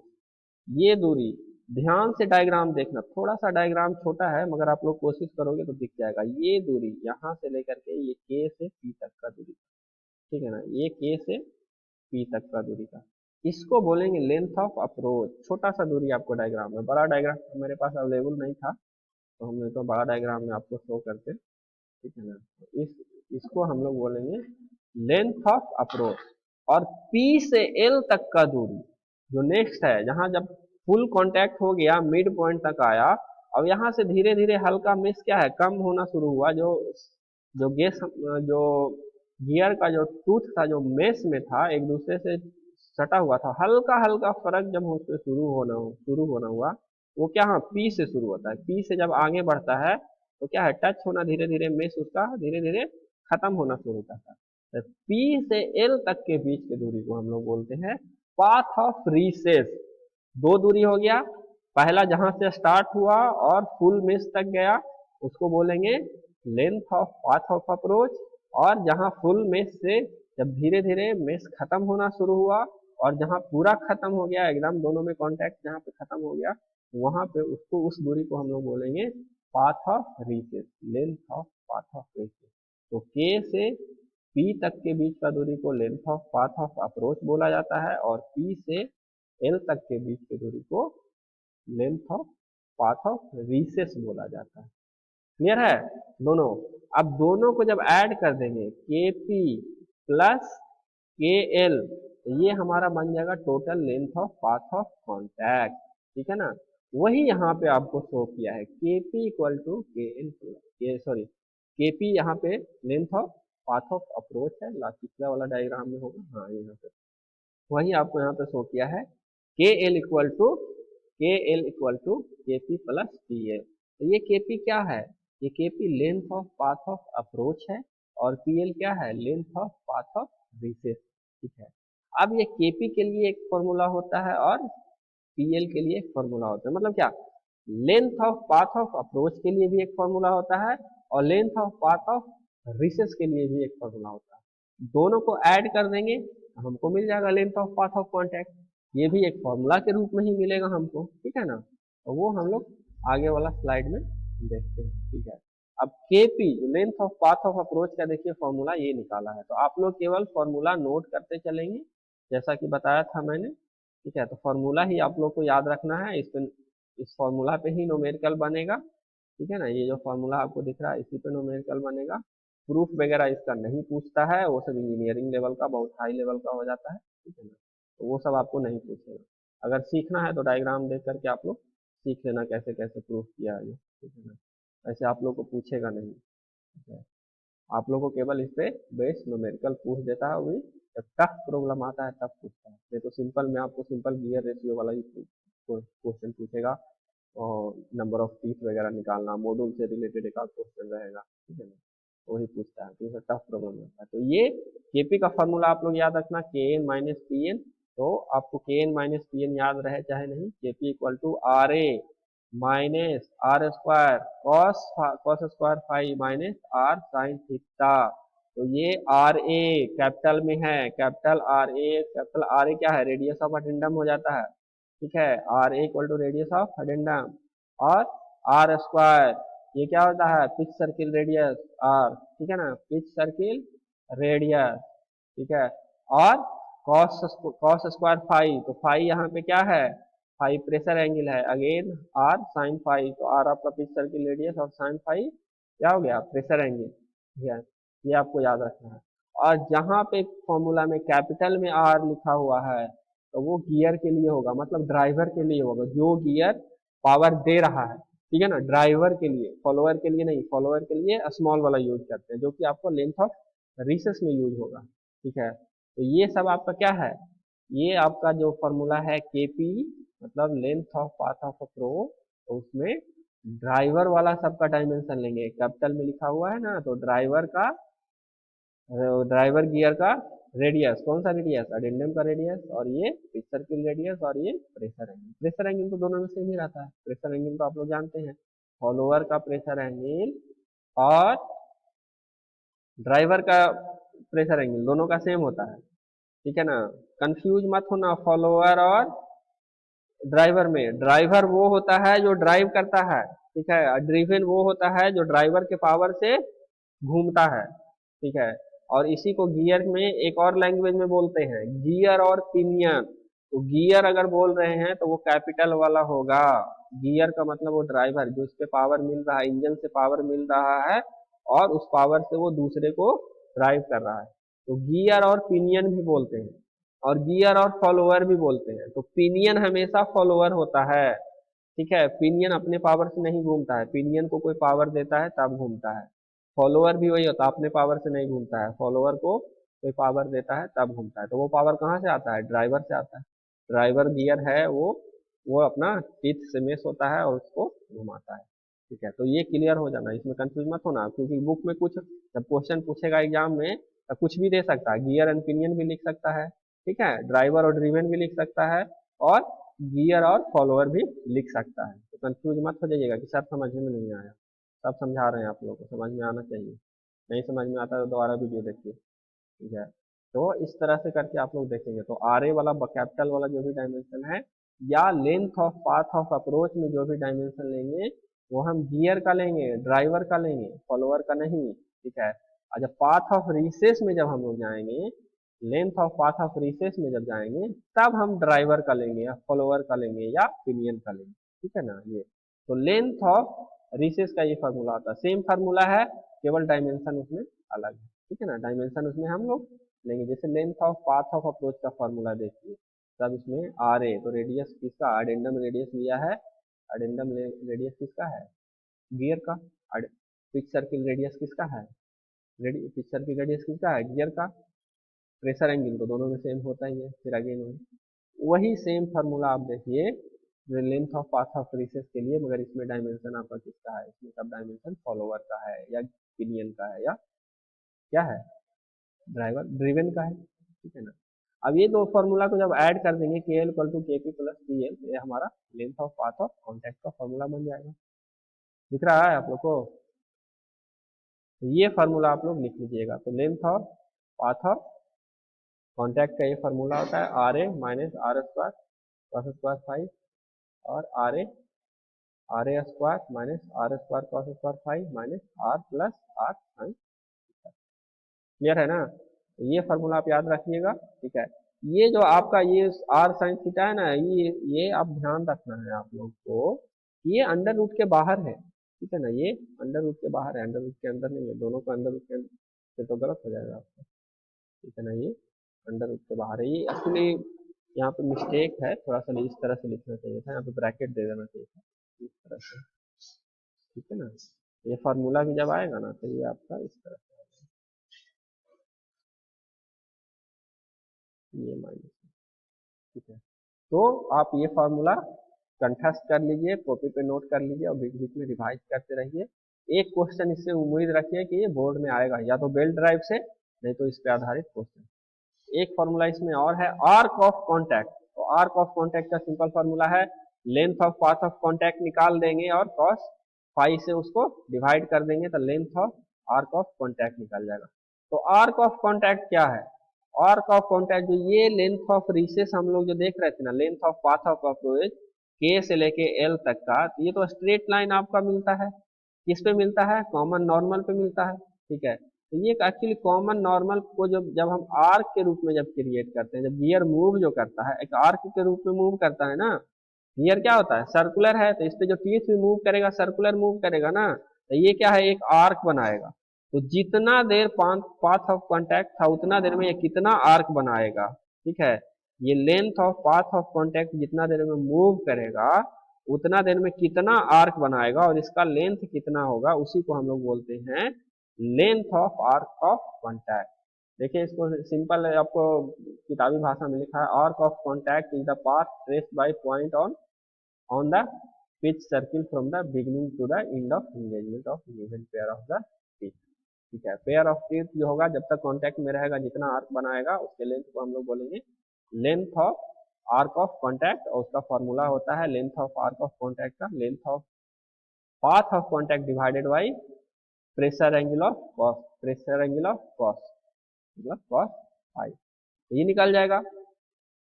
Speaker 1: ये दूरी, ध्यान से डायग्राम देखना, थोड़ा सा डायग्राम छोटा है मगर आप लोग कोशिश करोगे तो दिख जाएगा। ये दूरी यहाँ से लेकर के ये के से पी तक का दूरी, ठीक है ना, ये के से पी तक का दूरी का, इसको बोलेंगे लेंथ ऑफ अप्रोच। छोटा सा दूरी आपको डायग्राम में, बड़ा डायग्राम तो मेरे पास अवेलेबल नहीं था तो हमने तो बड़ा डायग्राम में आपको शो करते, ठीक है ना। तो इसको हम लोग बोलेंगे लेंथ ऑफ अप्रोच। और पी से एल तक का दूरी जो नेक्स्ट है, जहां जब फुल कांटेक्ट हो गया, मिड पॉइंट तक आया, अब यहाँ से धीरे धीरे हल्का मिस क्या है, कम होना शुरू हुआ, जो जो गैस जो गियर का जो टूथ था, जो मेश में था, एक दूसरे से सटा हुआ था, हल्का हल्का फर्क जब उससे शुरू होना हुआ, वो क्या, हाँ पी से शुरू होता है। पी से जब आगे बढ़ता है तो क्या है, टच होना धीरे धीरे, मेश उसका धीरे धीरे खत्म होना शुरू करता है। तो पी से एल तक के बीच की दूरी को हम लोग बोलते हैं पाथ ऑफ रीसेस। दो दूरी हो गया, पहला जहां से स्टार्ट हुआ और फुल मेश तक गया उसको बोलेंगे length of path of approach, और जहां फुल मेश से जब धीरे धीरे मेश खत्म होना शुरू हुआ और जहां पूरा खत्म हो गया एकदम, दोनों में कांटेक्ट जहां पे खत्म हो गया, वहां पे उसको, उस दूरी को हम लोग बोलेंगे path of recess, length of path of recess. तो के से पी तक के बीच का दूरी को length of path of approach बोला जाता है, और पी से एल तक के बीच की दूरी को length of path of recess बोला जाता है। क्लियर है दोनों। अब दोनों को जब ऐड कर देंगे के पी प्लस के एल, तो ये हमारा बन जाएगा total length of path of contact, ठीक है ना। वही यहाँ पे आपको शो किया है, के पी इक्वल टू के एल, के सॉरी के पी यहाँ पे length of path of approach है, पिछला वाला डायग्राम में होगा, हाँ यहाँ पे वही आपको यहाँ पे शो किया है, के एल इक्वल टू के पी प्लस पी एल। तो ये के पी क्या है, ये के P length of path of approach है, और पी एल क्या है, length of path of recess, ठीक है। अब ये के पी के लिए एक फॉर्मूला होता है और पी एल के लिए एक फॉर्मूला होता है, मतलब क्या, length of path of approach के लिए भी एक फॉर्मूला होता है और length of path of recess के लिए भी एक फॉर्मूला होता है। दोनों को ऐड कर देंगे तो हमको मिल जाएगा length of path of contact. ये भी एक फॉर्मूला के रूप में ही मिलेगा हमको, ठीक है ना। तो वो हम लोग आगे वाला स्लाइड में देखते हैं, ठीक है। अब के P length of path of approach का देखिए फॉर्मूला ये निकाला है, तो आप लोग केवल फॉर्मूला नोट करते चलेंगे जैसा कि बताया था मैंने, ठीक है। तो फॉर्मूला ही आप लोग को याद रखना है, इस फॉर्मूला पे ही न्यूमेरिकल बनेगा, ठीक है ना। ये जो फॉर्मूला आपको दिख रहा है इसी पे न्यूमेरिकल बनेगा। प्रूफ वगैरह इसका नहीं पूछता है, वो सब इंजीनियरिंग लेवल का, बहुत हाई लेवल का हो जाता है, ठीक है ना। तो वो सब आपको नहीं पूछेगा। अगर सीखना है तो डायग्राम देख करके आप लोग सीख लेना कैसे कैसे प्रूफ किया है ये, ठीक है ना। ऐसे आप लोग को पूछेगा नहीं, ठीक है। आप लोग को केवल इस पे बेस न्यूमेरिकल पूछ देता है, वही जब टफ प्रॉब्लम आता है तब पूछता है। नहीं तो सिंपल में आपको सिंपल गियर रेशियो वाला ही क्वेश्चन पूछेगा, और नंबर ऑफ पीस वगैरह निकालना, मॉड्यूल से रिलेटेड एक क्वेश्चन रहेगा, ठीक है ना, वही पूछता है। तो ये टफ प्रॉब्लम रहता है। तो ये केपी का फॉर्मूला आप लोग याद रखना, के एन माइनस पी एन तो आपको के एन माइनस पी एन याद रहे चाहे नहीं, K P equal to R A minus R square cos cos square five minus R sine theta. तो ये आर ए कैपिटल में है, कैपिटल आर ए क्या है, रेडियस ऑफ अटेंडम हो जाता है, ठीक है, R A equal to radius of addendum. और आर स्क्वायर ये क्या होता है, पिच सर्किल रेडियस आर, ठीक है ना, पिच सर्किल रेडियस, ठीक है। और कॉस स्क्वायर फाइव, तो फाइव यहाँ पे क्या है, फाइव प्रेशर एंगल है, अगेन आर साइन फाइव, तो आर आपका पिच सर्किल रेडियस और साइन फाइव क्या हो गया, प्रेशर एंगल, ठीक है। ये आपको याद रखना है। और जहाँ पे फॉर्मूला में कैपिटल में आर लिखा हुआ है तो वो गियर के लिए होगा, मतलब ड्राइवर के लिए होगा, जो गियर पावर दे रहा है, ठीक है ना, ड्राइवर के लिए, फॉलोअर के लिए नहीं, फॉलोअर के लिए स्मॉल वाला यूज करते हैं जो कि आपको लेंथ ऑफ रिसेस में यूज होगा, ठीक है। तो ये सब आपका क्या है, ये आपका जो फॉर्मूला है केपी मतलब length of path of approach, तो उसमें ड्राइवर वाला सबका डायमेंशन लेंगे, कैपिटल में लिखा हुआ है ना, तो ड्राइवर गियर का रेडियस, कौन सा रेडियस, अडेंडम का रेडियस, और ये पिच सर्किल रेडियस, और ये प्रेशर एंगल तो दोनों में सेम ही रहता है, प्रेशर एंगल तो आप लोग जानते हैं, फॉलोअर का प्रेशर एंगल और ड्राइवर का प्रेशर एंगल दोनों का सेम होता है, ठीक है ना। कंफ्यूज मत होना फॉलोअर और ड्राइवर में, ड्राइवर वो होता है जो ड्राइव करता है, ठीक है, और ड्रिवन वो होता है जो ड्राइवर के पावर से घूमता है, ठीक है। और इसी को गियर में एक और लैंग्वेज में बोलते हैं गियर और पिनियन। तो गियर अगर बोल रहे हैं तो वो कैपिटल वाला होगा, गियर का मतलब वो ड्राइवर जो उसके पावर मिल रहा है, इंजन से पावर मिल रहा है और उस पावर से वो दूसरे को ड्राइव कर रहा है, तो गियर और पिनियन भी बोलते हैं, और गियर और फॉलोअर भी बोलते हैं। तो पिनियन हमेशा फॉलोअर होता है, ठीक है, पिनियन अपने पावर से नहीं घूमता है, पिनियन को कोई पावर देता है तब घूमता है। फॉलोअर भी वही होता है, अपने पावर से नहीं घूमता है, फॉलोअर को कोई पावर देता है तब घूमता है। तो वो पावर कहाँ से आता है, ड्राइवर से आता है, ड्राइवर गियर है वो अपना टीथ से मेश होता है और उसको घुमाता है, ठीक है। तो ये क्लियर हो जाना, इसमें कंफ्यूज मत होना, क्योंकि बुक में कुछ जब क्वेश्चन पूछेगा एग्जाम में तो कुछ भी दे सकता है, गियर एंड पिनियन भी लिख सकता है, ठीक है, ड्राइवर और ड्रिवन भी लिख सकता है, और गियर और फॉलोअर भी लिख सकता है। तो कंफ्यूज मत हो जाइएगा कि सर समझ में नहीं आया, सब समझा रहे हैं, आप लोगों को समझ में आना चाहिए, नहीं समझ में आता तो दोबारा वीडियो देखिए, ठीक है। तो इस तरह से करके आप लोग देखेंगे, तो आर ए वाला कैपिटल वाला जो भी डायमेंशन है, या length of path of approach में जो भी डायमेंशन लेंगे वो हम गियर का लेंगे, ड्राइवर का लेंगे, फॉलोअर का नहीं, ठीक है। और जब पाथ ऑफ रिसेस में जब हम लोग जाएंगे, length of path of recess में जब जाएंगे तब हम ड्राइवर का लेंगे या फॉलोअर का लेंगे या पिनियन का लेंगे, ठीक है ना। ये तो लेंथ ऑफ रिसेस का ये फार्मूला आता है, सेम फार्मूला है, केवल डायमेंशन उसमें अलग है, ठीक है ना, डायमेंशन उसमें हम लोग लेंगे। जैसे length of path of approach का फार्मूला देखिए, तब इसमें आर ए, तो रेडियस किसका, अडेंडम रेडियस लिया है, अडेंडम रेडियस किसका है, गियर का, पिच सर्किल रेडियस किसका है, पिच सर्किल रेडियस किसका है, गियर का, प्रेशर एंगल तो दोनों में सेम होता ही है, फिर अगेन वही सेम फार्मूला आप देखिए length of path of recess के लिए, मगर इसमें डायमेंशन आपका किसका है, इसमें सब डायमेंशन फॉलोअर का है या पिनियन का है या क्या है, ड्राइवर ड्रिवन का है, ठीक है ना। अब ये दो फार्मूला को जब ऐड कर देंगे के एल इक्वल टू के पी प्लस पी एल, ये हमारा length of path of contact का फार्मूला बन जाएगा, दिख रहा है आप लोग को। तो ये फार्मूला आप लोग लिख लीजिएगा, तो length of path of contact का ये फार्मूला होता है R A minus R square cos square five, और R A square minus R square cos square five minus R plus R sine, clear है ना। तो ये फार्मूला आप याद रखिएगा, ठीक है। ये जो आपका ये आर साइन थीटा है ना, ये आप ध्यान रखना है आप लोग को, ये अंडर रूट के बाहर है, ठीक है ना, ये अंडर रूट के बाहर है, अंडर रूट के अंदर नहीं है, दोनों को अंडर रूट के अंदर से तो गलत हो जाएगा आपका, ठीक है ना, ये अंडर रूट के बाहर है। ये एक्चुअली यहाँ पे मिस्टेक है, थोड़ा सा इस तरह से लिखना चाहिए था, यहाँ पे ब्रैकेट दे देना चाहिए था इस तरह से, ठीक है ना। ये फार्मूला भी जब आएगा ना तो ये आपका इस तरह से आएगा, ये माइनस, ठीक है। तो आप ये फार्मूला कंठस्थ कर लीजिए, कॉपी पे नोट कर लीजिए और बीच बीच में रिवाइज करते रहिए। एक क्वेश्चन इससे उम्मीद रखिए कि ये बोर्ड में आएगा, या तो बेल्ट ड्राइव से, नहीं तो इस पे आधारित क्वेश्चन, एक फॉर्मूला इसमें और है, आर्क ऑफ कॉन्टैक्ट। तो आर्क ऑफ कॉन्टैक्ट का सिंपल फॉर्मूला है, length of path of contact निकाल देंगे और cos फाई से उसको डिवाइड कर देंगे तो length of arc of contact निकल जाएगा। तो आर्क ऑफ कॉन्टैक्ट क्या है? आर्क ऑफ कॉन्टैक्ट जो ये लेंथ ऑफ रिसेस हम लोग जो देख रहे थे ना, length of path of approach के से लेके एल तक का, तो ये तो स्ट्रेट लाइन आपका मिलता है, किस पे मिलता है? कॉमन नॉर्मल पे मिलता है, ठीक है। तो ये एक्चुअली कॉमन नॉर्मल को जब हम आर्क के रूप में जब क्रिएट करते हैं, जब गियर मूव जो करता है एक आर्क के रूप में मूव करता है ना, गियर क्या होता है? सर्कुलर है, तो इस पे जो टीथ भी मूव करेगा सर्कुलर मूव करेगा ना, तो ये क्या है? एक आर्क बनाएगा। तो जितना देर पाथ ऑफ कांटेक्ट था उतना देर में ये कितना आर्क बनाएगा, ठीक है। ये length of path of contact जितना देर में मूव करेगा उतना देर में कितना आर्क बनाएगा और इसका लेंथ कितना होगा, उसी को हम लोग बोलते हैं length of arc of contact. देखिए इसको सिंपल आपको किताबी भाषा में लिखा है, arc of contact is the path traced by point on the pitch circle from the beginning to the end of engagement of given pair of the teeth, ठीक है। पेयर ऑफ टीथ जो होगा जब तक कांटेक्ट में रहेगा जितना आर्क बनाएगा उसके लेंथ को हम लोग बोलेंगे length of arc of contact, और उसका फॉर्मूला होता है length of arc of contact का length of path of contact divided by pressure angle of cos, pressure angle of cos मतलब कॉस फाई, ये निकल जाएगा।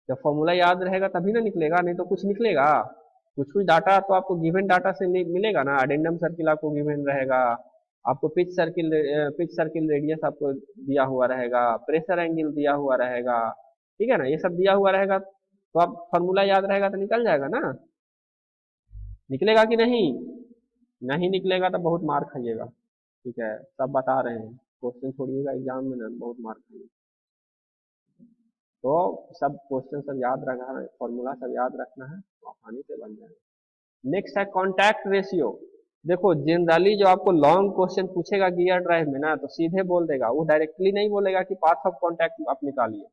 Speaker 1: जब फॉर्मूला याद रहेगा तभी ना निकलेगा, नहीं तो कुछ निकलेगा? कुछ डाटा तो आपको गिवन डाटा से मिलेगा ना, एडेंडम सर्किल आपको गिवन रहेगा, आपको पिच सर्किल रेडियस आपको दिया हुआ रहेगा, प्रेशर एंगल दिया हुआ रहेगा, ठीक है ना, ये सब दिया हुआ रहेगा, तो आप फॉर्मूला याद रहेगा तो निकल जाएगा ना। निकलेगा कि नहीं? नहीं निकलेगा तो बहुत मार खाइएगा, ठीक है, सब बता रहे हैं, क्वेश्चन छोड़िएगा एग्जाम में ना, बहुत मार खाइएगा। तो सब क्वेश्चन सब याद रखना है, फॉर्मूला सब याद रखना है, तो आसानी से बन जाएगा। नेक्स्ट है कॉन्टैक्ट रेशियो। देखो जनरली जो आपको लॉन्ग क्वेश्चन पूछेगा गियर ड्राइव में ना, तो सीधे बोल देगा, वो डायरेक्टली नहीं बोलेगा कि पाथ ऑफ कॉन्टैक्ट आप निकालिए,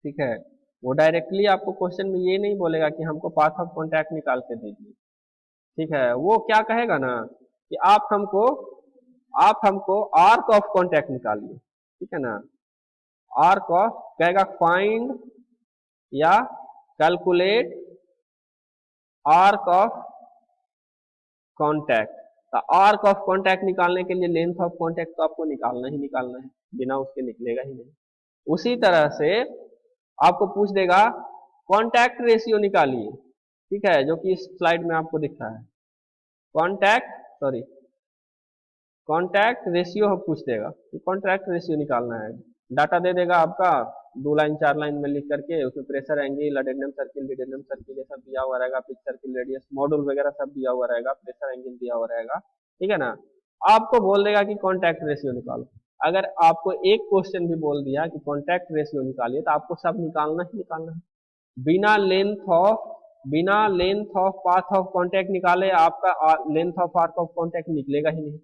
Speaker 1: ठीक है। वो डायरेक्टली आपको क्वेश्चन में ये नहीं बोलेगा कि हमको पाथ ऑफ कॉन्टैक्ट निकाल के दीजिए, ठीक है। वो क्या कहेगा ना कि आप हमको आर्क ऑफ कॉन्टैक्ट निकालिए, ठीक है ना। आर्क ऑफ कहेगा फाइंड या कैलकुलेट आर्क ऑफ कॉन्टैक्ट। तो आर्क ऑफ कॉन्टैक्ट निकालने के लिए लेंथ ऑफ कॉन्टैक्ट तो आपको निकालना ही निकालना है, बिना उसके निकलेगा ही नहीं। उसी तरह से आपको पूछ देगा कॉन्टैक्ट रेशियो निकालिए, ठीक है, जो कि इस स्लाइड में आपको दिख रहा है। कॉन्टैक्ट रेशियो पूछ देगा, कॉन्टैक्ट रेशियो निकालना है। डाटा दे देगा आपका 2 लाइन 4 लाइन में लिख करके, उसमें pressure angle, addendum circle, dedendum circle ये सब दिया हुआ रहेगा, पिच सर्किल रेडियस मॉड्यूल वगैरह सब दिया हुआ रहेगा, प्रेशर एंगल दिया हुआ रहेगा, ठीक है ना। आपको बोल देगा कि कॉन्टैक्ट रेशियो निकालो। अगर आपको एक क्वेश्चन भी बोल दिया कि कॉन्टैक्ट रेशियो निकालिए, तो आपको सब निकालना ही निकालना है, बिना length of path of contact निकाले आपका length of arc of contact निकलेगा ही नहीं।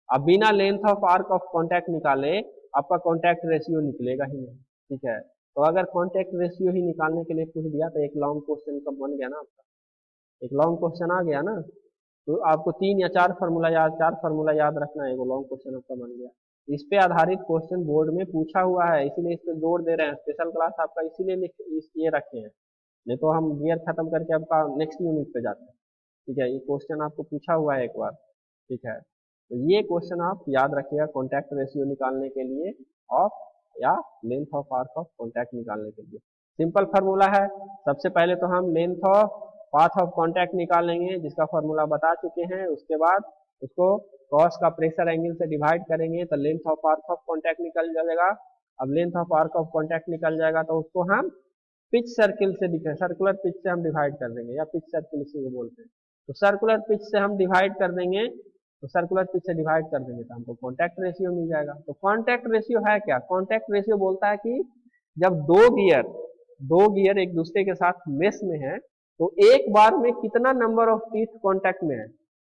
Speaker 1: अब बिना length of arc of contact निकाले आपका कॉन्टैक्ट रेशियो निकलेगा ही नहीं, ठीक है। तो अगर कॉन्टैक्ट रेशियो ही निकालने के लिए पूछ दिया तो एक लॉन्ग क्वेश्चन कब बन गया ना आपका, एक लॉन्ग क्वेश्चन आ गया ना। तो आपको 3 या 4 फार्मूला याद रखना है, वो लॉन्ग क्वेश्चन आपका बन गया। इस पे आधारित क्वेश्चन बोर्ड में पूछा हुआ है, इसीलिए इस पे जोर दे रहे हैं, स्पेशल क्लास आपका इसीलिए ये रखे हैं, नहीं तो हम गियर खत्म करके आपका नेक्स्ट यूनिट पे जाते हैं, ठीक है। ये क्वेश्चन आपको पूछा हुआ है एक बार, ठीक है। तो ये क्वेश्चन आप याद रखिएगा कॉन्टैक्ट रेशियो निकालने के लिए ऑफ या length of arc of contact निकालने के लिए। सिंपल फार्मूला है, सबसे पहले तो हम length of path of contact निकालेंगे जिसका फार्मूला बता चुके हैं, उसके बाद उसको कॉस का प्रेशर एंगल से डिवाइड करेंगे तो length of arc of contact निकल जाएगा। अब length of arc of contact निकल जाएगा तो उसको हम पिच सर्किल से सर्कुलर पिच से हम डिवाइड कर देंगे, या पिच सर्किल इसी बोलते हैं। तो सर्कुलर पिच से हम डिवाइड कर देंगे, तो सर्कुलर पिच से डिवाइड कर देंगे तो हमको कॉन्टैक्ट रेशियो मिल जाएगा। तो कॉन्टैक्ट रेशियो है क्या? कॉन्टैक्ट रेशियो बोलता है कि जब दो गियर एक दूसरे के साथ मेश में है तो एक बार में कितना नंबर ऑफ टीथ कॉन्टैक्ट में है।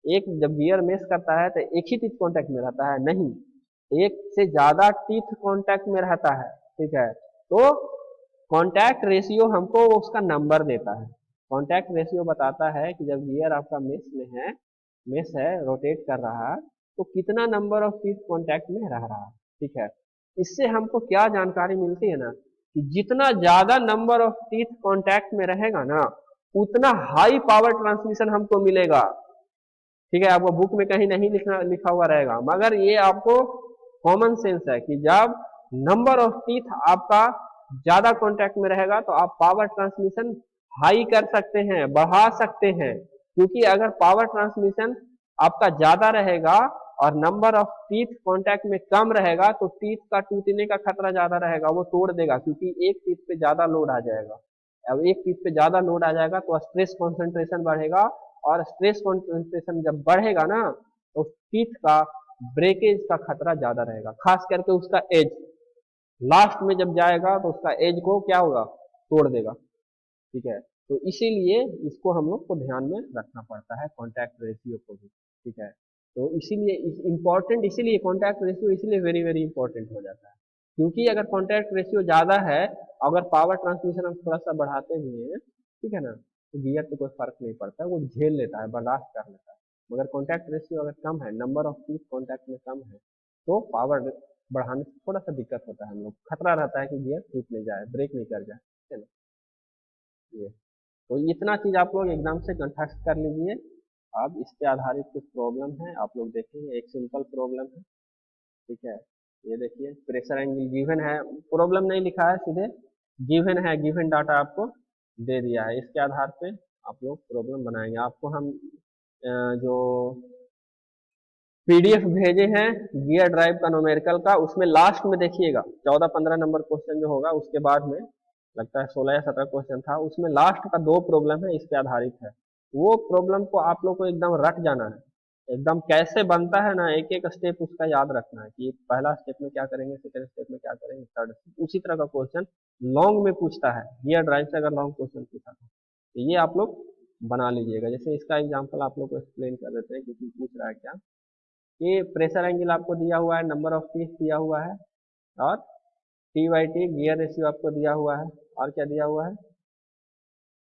Speaker 1: एक जब गियर मेश करता है तो एक ही टीथ कॉन्टैक्ट में रहता है, नहीं, एक से ज्यादा टीथ कॉन्टैक्ट में रहता है, ठीक है। तो कॉन्टैक्ट रेशियो हमको उसका नंबर देता है। कॉन्टैक्ट रेशियो बताता है कि जब गियर आपका मेश है रोटेट कर रहा है तो कितना नंबर ऑफ टीथ कॉन्टैक्ट में रह रहा है, ठीक है। इससे हमको क्या जानकारी मिलती है ना कि जितना ज्यादा नंबर ऑफ टीथ कांटेक्ट में रहेगा ना उतना हाई पावर ट्रांसमिशन हमको मिलेगा। ठीक है, आपको बुक में कहीं नहीं लिखा हुआ रहेगा, मगर ये आपको कॉमन सेंस है कि जब नंबर ऑफ टीथ आपका ज्यादा कांटेक्ट में रहेगा तो आप पावर ट्रांसमिशन हाई कर सकते हैं, बढ़ा सकते हैं। क्योंकि अगर पावर ट्रांसमिशन आपका ज्यादा रहेगा और नंबर ऑफ टीथ कांटेक्ट में कम रहेगा तो टीथ का टूटने का खतरा ज्यादा रहेगा, वो तोड़ देगा, क्योंकि एक टीथ पे ज्यादा लोड आ जाएगा। अब एक टीथ पे ज्यादा लोड आ जाएगा तो स्ट्रेस कॉन्सेंट्रेशन बढ़ेगा, और स्ट्रेस कॉन्सेंट्रेशन जब बढ़ेगा ना तो टीथ का ब्रेकेज का खतरा ज्यादा रहेगा, खास करके उसका एज लास्ट में जब जाएगा तो उसका एज को क्या होगा, तोड़ देगा। ठीक है, तो इसीलिए इसको हम लोग को ध्यान में रखना पड़ता है, कॉन्टैक्ट रेशियो को भी। ठीक है, तो इसीलिए इम्पोर्टेंट, इसीलिए कॉन्टैक्ट रेशियो इसलिए वेरी वेरी इंपॉर्टेंट हो जाता है, क्योंकि अगर कॉन्टैक्ट रेशियो ज्यादा है, अगर पावर ट्रांसमिशन हम थोड़ा सा बढ़ाते भी हैं, ठीक है ना, तो गियर पे कोई फर्क नहीं पड़ता, वो झेल लेता है, बर्दाश्त कर लेता है। मगर कॉन्टैक्ट रेशियो अगर कम है, नंबर ऑफ पीस कॉन्टैक्ट में कम है, तो पावर बढ़ाने से थोड़ा सा दिक्कत होता है, हम लोग खतरा रहता है कि गियर टूट नहीं जाए, ब्रेक नहीं कर जाए। ठीक है ना, ये तो इतना चीज आप लोग एकदम से कंठस्थ कर लीजिए। अब इस पे आधारित कुछ प्रॉब्लम है, आप लोग देखेंगे, एक सिंपल प्रॉब्लम है। ठीक है, ये देखिए, प्रेशर एंगल गिवन है, प्रॉब्लम नहीं लिखा है, सीधे गिवन है, गिवन डाटा आपको दे दिया है, इसके आधार पे आप लोग प्रॉब्लम बनाएंगे। आपको हम जो पीडीएफ भेजे हैं गियर ड्राइव का न्यूमेरिकल का, उसमें लास्ट में देखिएगा 14-15 नंबर क्वेश्चन जो होगा, उसके बाद में लगता है 16 या 17 क्वेश्चन था, उसमें लास्ट का 2 प्रॉब्लम है, इस पे आधारित है। वो प्रॉब्लम को आप लोग को एकदम रट जाना है, एकदम कैसे बनता है ना, एक एक स्टेप उसका याद रखना है कि पहला स्टेप में क्या करेंगे, सेकंड स्टेप में क्या करेंगे, थर्ड स्टेप, उसी तरह का क्वेश्चन लॉन्ग में पूछता है। गियर ड्राइव से अगर लॉन्ग क्वेश्चन पूछा तो ये आप लोग बना लीजिएगा। जैसे इसका एग्जाम्पल आप लोग को एक्सप्लेन कर देते हैं, क्योंकि पूछ रहा है क्या, ये प्रेशर एंगल आपको दिया हुआ है, नंबर ऑफ पीस दिया हुआ है, और T by T gear ratio आपको दिया हुआ है, और क्या दिया हुआ है,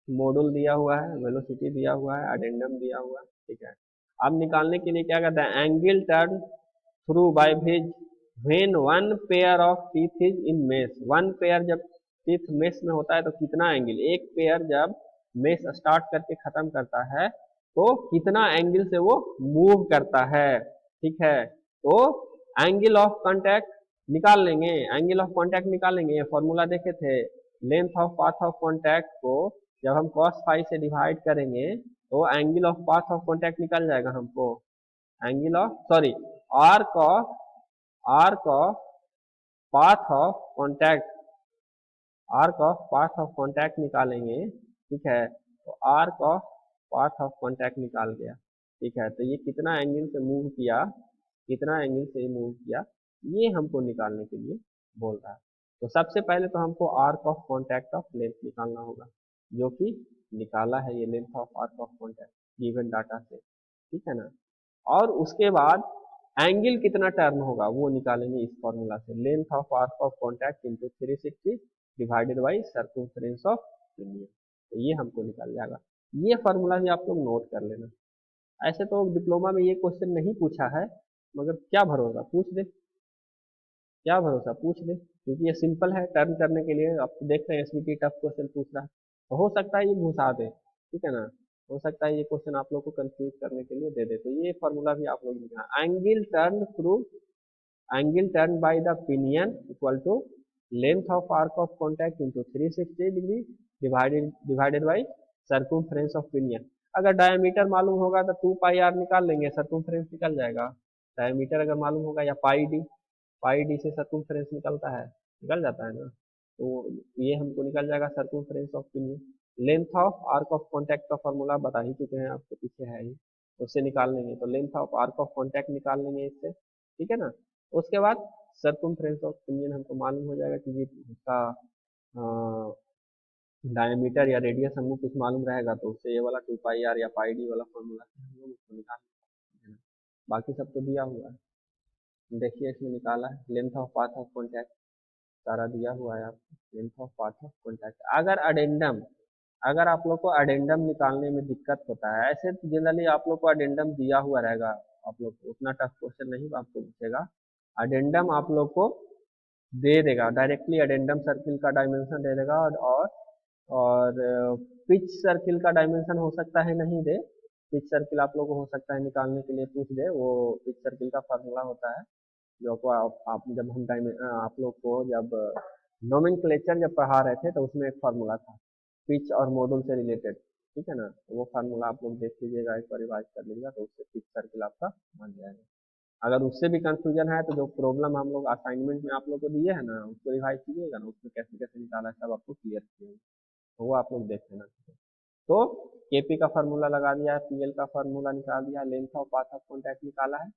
Speaker 1: मॉडल दिया हुआ है, वेलोसिटी दिया हुआ है, अडेंडम दिया हुआ है। ठीक है, अब निकालने के लिए क्या करते हैं, एंगल टर्न थ्रू बाय भेज when one pair of teeth is in mess. One pair जब टीथ मेस में होता है तो कितना एंगल, एक पेयर जब मेस स्टार्ट करके खत्म करता है तो कितना एंगल से वो मूव करता है। ठीक है, तो एंगल ऑफ कांटेक्ट निकाल लेंगे, एंगल ऑफ कांटेक्ट निकाल लेंगे, ये फॉर्मूला देखे थे। Length of path of contact को जब हम cos फाई से डिवाइड करेंगे तो angle of path of contact निकल जाएगा हमको, angle of sorry arc of path of contact, arc of path of contact निकालेंगे। ठीक है, तो arc of path of contact निकाल गया। ठीक है, तो ये कितना एंगल से मूव किया, कितना एंगल से मूव किया, ये हमको निकालने के लिए बोल रहा है। तो सबसे पहले तो हमको arc of contact of length निकालना होगा, जो कि निकाला है ये length of arc of contact given data से। ठीक है ना, और उसके बाद एंगल कितना टर्न होगा वो निकालेंगे इस फॉर्मूला से, length of arc of contact into 360 divided by circumference of pinion, तो ये हमको निकल जाएगा। ये फॉर्मूला भी आप लोग नोट कर लेना। ऐसे तो डिप्लोमा में ये क्वेश्चन नहीं पूछा है, मगर क्या भरोसा, पूछ दे, क्या भरोसा, पूछ दे, क्योंकि ये सिंपल है, टर्न करने के लिए आप देख रहे हैं एसबीटी टफ क्वेश्चन पूछ रहा है, तो हो सकता है ये घुसा दे। ठीक है ना, हो सकता है ये क्वेश्चन आप लोग को कंफ्यूज करने के लिए दे दे, तो ये फॉर्मूला भी आप लोग लिखना, angle turn through angle turn by the pinion equal to length of arc of contact into 360 degree divided by circumference of pinion. अगर डायमीटर मालूम होगा तो 2 पाई आर निकाल लेंगे, सर्कमफ्रेंस निकल जाएगा। डायमीटर अगर मालूम होगा, या पाई डी से सर्कमफ्रेंस निकलता है, निकल जाता है ना, तो ये हमको निकल जाएगा circumference of pinion. Length of arc of contact का फॉर्मूला बता ही चुके हैं आपको, पीछे है ही, उससे निकाल लेंगे, तो length of arc of contact निकाल लेंगे इससे। ठीक है ना, उसके बाद सर्कमफ्रेंस ऑफ पिनियन हमको मालूम हो जाएगा, कि उसका डायमीटर या रेडियस हमको कुछ मालूम रहेगा, तो उससे ये वाला 2 पाई आर या पाई डी वाला फॉर्मूला से हम लोग उसको निकाल लेंगे। बाकी सब तो दिया हुआ है, देखिए इसमें निकाला है, length of path of contact सारा दिया हुआ है आपको, length of path of contact. अगर आप लोग को अडेंडम निकालने में दिक्कत होता है, ऐसे जनरली आप लोग को अडेंडम दिया हुआ रहेगा, आप लोग को उतना टफ क्वेश्चन नहीं आपको पूछेगा, अडेंडम आप लोग को दे देगा, डायरेक्टली एडेंडम सर्किल का डायमेंशन दे देगा। और पिच सर्किल का डायमेंशन हो सकता है नहीं दे, पिच सर्किल आप लोग को हो सकता है निकालने के लिए पूछ दे, वो पिच सर्किल का फार्मूला होता है जो को आप जब हम आप लोग को जब नोमेनक्लेचर जब पढ़ा रहे थे तो उसमें एक फार्मूला था पिच और मॉड्यूल से रिलेटेड, ठीक है ना। वो फार्मूला आप लोग देख लीजिएगा, एक बार रिवाइज कर लीजिएगा तो उससे पिच सर्किल आपका बन जाएगा। अगर उससे भी कंफ्यूजन है तो जो प्रॉब्लम हम लोग असाइनमेंट में आप लोग को दिए हैं ना उसको रिवाइज कीजिएगा ना, उसमें कैसे कैसे निकाला है सब आपको क्लियर किए, तो वो आप लोग देख लेना। तो केपी का फार्मूला लगा दिया है, पीएल का फार्मूला निकाल दिया, length of path of contact निकाला है,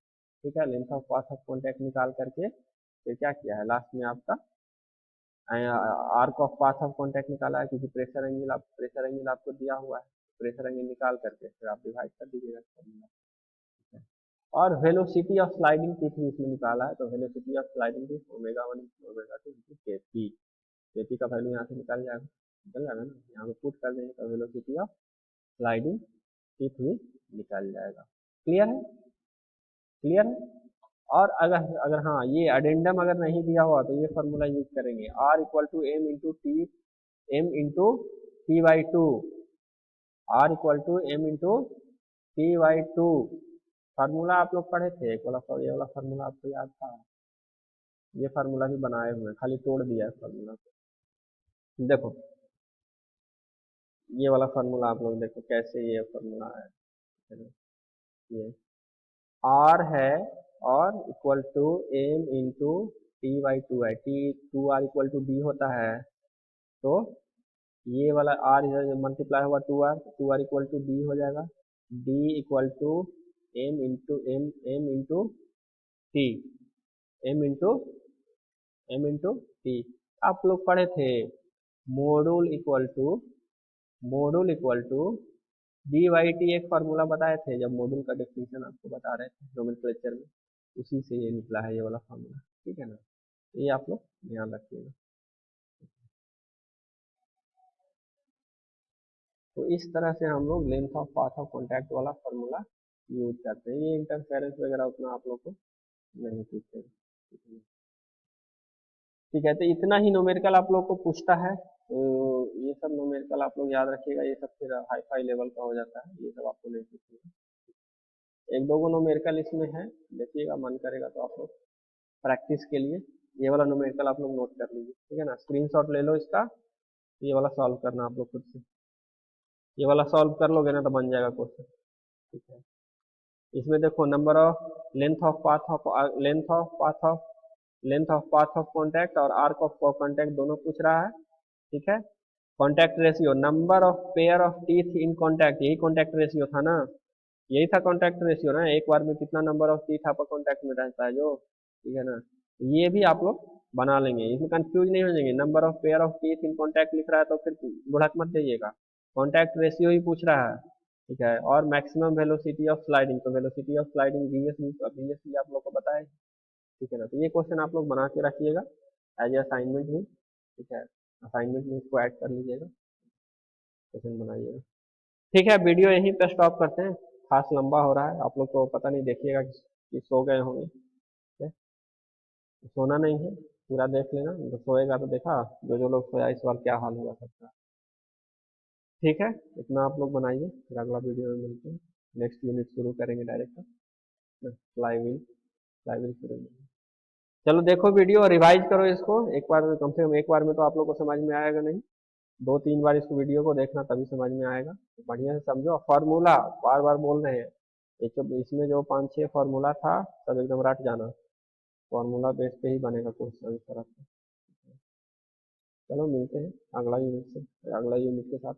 Speaker 1: ठीक है। Length of path of contact निकाल करके फिर क्या किया है लास्ट में आपका arc of path of contact निकाला है, क्योंकि प्रेशर एंगल आपको दिया हुआ है, प्रेशर एंगल निकाल करके फिर आप डिवाइड कर दीजिएगा फार्मूला। और वेलोसिटी ऑफ स्लाइडिंग टिप भी इसमें निकाला है, तो velocity of sliding tip omega 1 omega 2 KP, KP का वैल्यू यहाँ से निकल जाएगा ना, यहाँ पे पुट कर देंगे तो वेलोसिटी ऑफ स्लाइडिंग टिप भी निकल जाएगा। क्लियर है, क्लियर है। और अगर अगर हाँ ये अडेंडम अगर नहीं दिया हुआ तो ये फार्मूला यूज करेंगे, R equal to M into T, M into T by two, R equal to M into T by two. Formula आप लोग पढ़े थे एक वाला, ये वाला फार्मूला आपको याद था, ये फार्मूला भी बनाए हुए खाली तोड़ दिया है फार्मूला को। देखो ये वाला फार्मूला आप लोग देखो कैसे ये फार्मूला है, ये आर है और equal to M into T by two है, T two R equal to D होता है, तो ये वाला आर मल्टीप्लाई हुआ two R equal to D हो जाएगा, D equal to M into T, M into T. आप लोग पढ़े थे module equal to D by T, एक फार्मूला बताए थे जब मॉड्यूल का डेफिनेशन आपको बता रहे थे नोमेनक्लेचर में, उसी से ये निकला है ये वाला फार्मूला, ठीक है ना। ये आप लोग ध्यान रखिएगा। तो इस तरह से हम लोग length of path of contact वाला फार्मूला यूज करते हैं। ये इंटरफेरेंस वगैरह उतना आप लोग को नहीं पूछते, ठीक है। तो इतना ही न्यूमेरिकल आप लोग को पूछता है, तो ये सब न्यूमेरिकल आप लोग याद रखिएगा, ये सब फिर हाई फाई लेवल का हो जाता है, ये सब आपको नहीं पूछेगा। एक दो गो न्यूमेरिकल इसमें है, देखिएगा मन करेगा तो आप लोग प्रैक्टिस के लिए ये वाला न्यूमेरिकल आप लोग नोट कर लीजिए, ठीक है ना। स्क्रीनशॉट ले लो इसका, ये वाला सॉल्व करना आप लोग खुद से, ये वाला सॉल्व कर लोगे ना तो बन जाएगा क्वेश्चन, ठीक है। इसमें देखो number of length of path of contact और आर्क ऑफ कॉन्टैक्ट दोनों पूछ रहा है, ठीक है। Contact ratio, number of pair of teeth in contact, यही कॉन्टैक्ट रेशियो था ना, यही था कॉन्टैक्ट रेशियो ना, एक बार में कितना नंबर ऑफ टीथ आपका कॉन्टैक्ट में रहता है जो, ठीक है ना। ये भी आप लोग बना लेंगे, इसमें कंफ्यूज नहीं हो जाएंगे। Number of pair of teeth in contact लिख रहा है तो फिर बुढ़क मत जाइएगा, कॉन्टैक्ट रेशियो ही पूछ रहा है, ठीक है। और मैक्सिमम वेलोसिटी ऑफ स्लाइडिंग, तो वेलोसिटी ऑफ स्लाइडिंग बीएस आप लोग को बताए, ठीक है ना। तो ये क्वेश्चन आप लोग बना के रखिएगा एज ए असाइनमेंट में, ठीक है। असाइनमेंट में इसको ऐड कर लीजिएगा, क्वेश्चन बनाइएगा, ठीक है। वीडियो यहीं पे स्टॉप करते हैं, खास लंबा हो रहा है, आप लोग को पता नहीं देखिएगा कि सो गए होंगे, ठीक है। सोना नहीं है, पूरा देख लेना, तो सोएगा तो देखा जो जो लोग सोया इस बार क्या हाल होगा सबका, ठीक है। इतना आप लोग बनाइए, फिर अगला वीडियो में मिलते हैं, नेक्स्ट यूनिट शुरू करेंगे डायरेक्ट, फ्लाईव्हील शुरू। चलो देखो वीडियो, रिवाइज करो इसको एक बार में, कम से कम एक बार में तो आप लोग को समझ में आएगा नहीं, दो तीन बार इसको वीडियो को देखना तभी समझ में आएगा, तो बढ़िया से समझो। फार्मूला बार बार बोल रहे हैं, एक तो इसमें जो 5-6 फार्मूला था सब एकदम रट जाना, फार्मूला बेस पे ही बनेगा क्वेश्चन इस तरह से। चलो मिलते हैं अगला यूनिट के साथ।